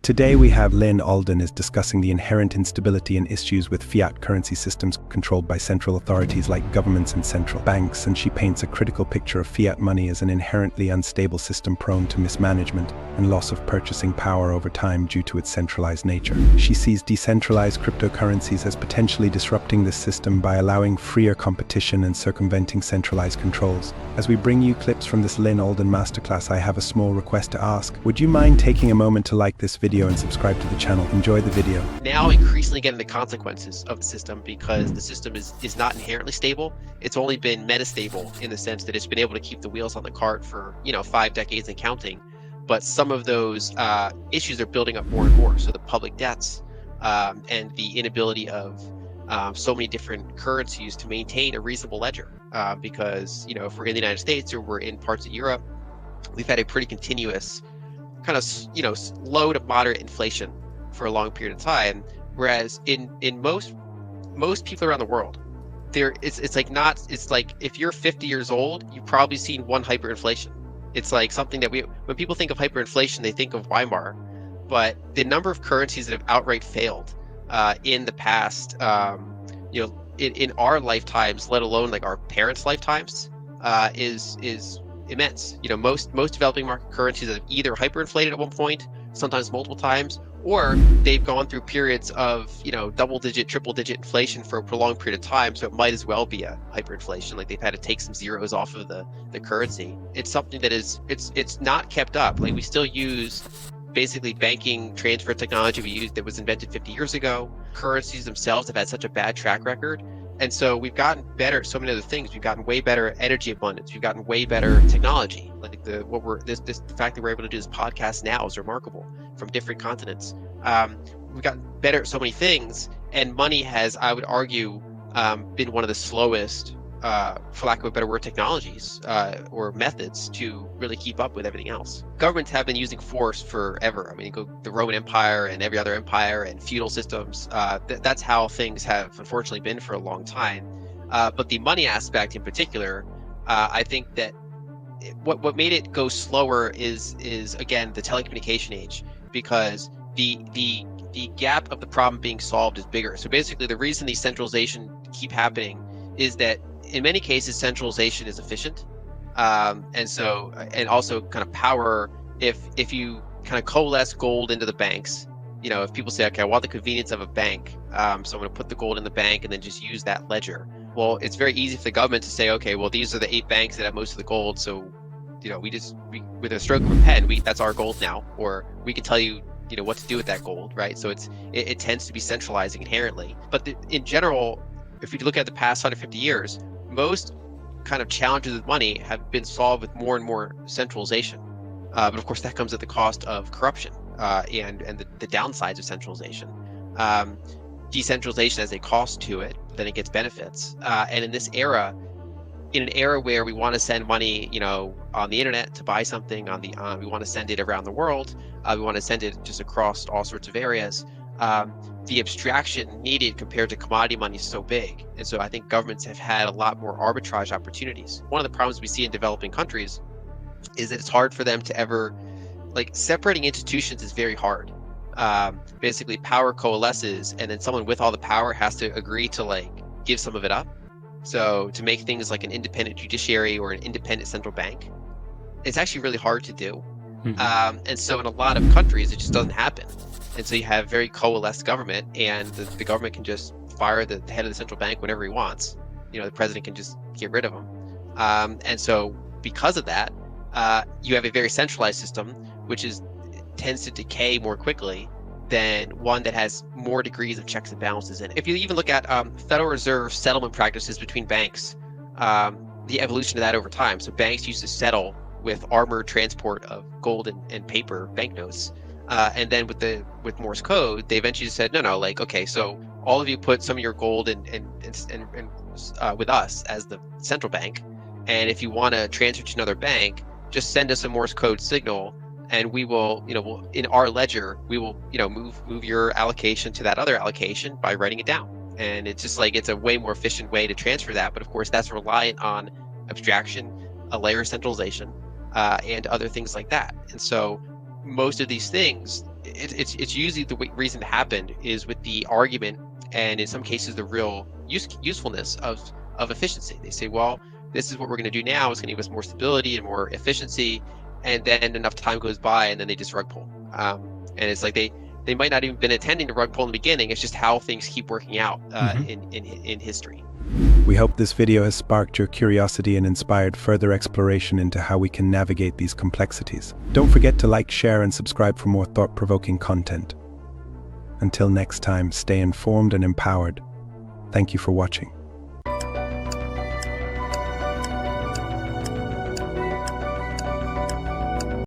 Today we have Lyn Alden is discussing the inherent instability and issues with fiat currency systems controlled by central authorities like governments and central banks, and she paints a critical picture of fiat money as an inherently unstable system prone to mismanagement and loss of purchasing power over time due to its centralized nature. She sees decentralized cryptocurrencies as potentially disrupting this system by allowing freer competition and circumventing centralized controls. As we bring you clips from this Lyn Alden masterclass, I have a small request to ask. Would you mind taking a moment to like this video and subscribe to the channel? Enjoy the video. Now increasingly getting the consequences of the system, because the system is not inherently stable. It's only been metastable in the sense that it's been able to keep the wheels on the cart for 5 decades and counting. But some of those issues are building up more and more. So the public debts and the inability of so many different currencies to maintain a reasonable ledger, because if we're in the United States or we're in parts of Europe, we've had a pretty continuous kind of low to moderate inflation for a long period of time, whereas in most people around the world, it's like if you're 50 years old, you've probably seen one hyperinflation. It's like something that when people think of hyperinflation, they think of Weimar, but the number of currencies that have outright failed in the past, in our lifetimes, let alone like our parents' lifetimes, is immense. Most developing market currencies have either hyperinflated at one point, sometimes multiple times, or they've gone through periods of double-digit, triple-digit inflation for a prolonged period of time. So it might as well be a hyperinflation. Like they've had to take some zeros off of the currency. It's something that it's not kept up. Like we still use basically banking transfer technology that was invented 50 years ago. Currencies themselves have had such a bad track record. And so we've gotten better at so many other things. We've gotten way better at energy abundance. We've gotten way better at technology. Like the fact that we're able to do this podcast now is remarkable, from different continents. We've gotten better at so many things, and money has, I would argue, been one of the slowest, for lack of a better word, technologies or methods to really keep up with everything else. Governments have been using force forever. I mean, go the Roman Empire and every other empire and feudal systems. That's how things have unfortunately been for a long time. But the money aspect in particular, I think that what made it go slower is again the telecommunication age, because the gap of the problem being solved is bigger. So basically, the reason these centralization keep happening is that in many cases centralization is efficient, and also kind of power. If you kind of coalesce gold into the banks, if people say, okay, I want the convenience of a bank, so I'm going to put the gold in the bank and then just use that ledger. Well, it's very easy for the government to say, okay, well, these are the 8 banks that have most of the gold, so we with a stroke of a pen, that's our gold now, or we can tell you what to do with that gold, right? So it tends to be centralizing inherently. But in general, if you look at the past 150 years, most kind of challenges with money have been solved with more and more centralization. But of course, that comes at the cost of corruption and the downsides of centralization. Decentralization has a cost to it, but then it gets benefits. And in this era, in an era where we want to send money, on the internet to buy something, we want to send it around the world, we want to send it just across all sorts of areas. The abstraction needed compared to commodity money is so big. And so I think governments have had a lot more arbitrage opportunities. One of the problems we see in developing countries is that it's hard for them to ever, separating institutions is very hard. Basically, power coalesces, and then someone with all the power has to agree to give some of it up. So to make things like an independent judiciary or an independent central bank, it's actually really hard to do. Mm-hmm. And so in a lot of countries, it just doesn't happen. And so you have very coalesced government, and the government can just fire the head of the central bank whenever he wants. The president can just get rid of him. And so because of that, you have a very centralized system, which tends to decay more quickly than one that has more degrees of checks and balances in it. If you even look at Federal Reserve settlement practices between banks, the evolution of that over time. So banks used to settle with armored transport of gold and paper banknotes. And then with Morse code, they eventually said, no, okay, so all of you put some of your gold in with us as the central bank, and if you want to transfer to another bank, just send us a Morse code signal, and we will, in our ledger, we will, move your allocation to that other allocation by writing it down. And it's just it's a way more efficient way to transfer that. But of course, that's reliant on abstraction, a layer of centralization, and other things like that. And so most of these things, it's usually the reason it happened is with the argument, and in some cases the real usefulness of efficiency. They say, well, this is what we're going to do now. It's going to give us more stability and more efficiency, and then enough time goes by, and then they just rug pull. And it's like they might not even been intending to rug pull in the beginning. It's just how things keep working out in history. We hope this video has sparked your curiosity and inspired further exploration into how we can navigate these complexities. Don't forget to like, share, and subscribe for more thought-provoking content. Until next time, stay informed and empowered. Thank you for watching.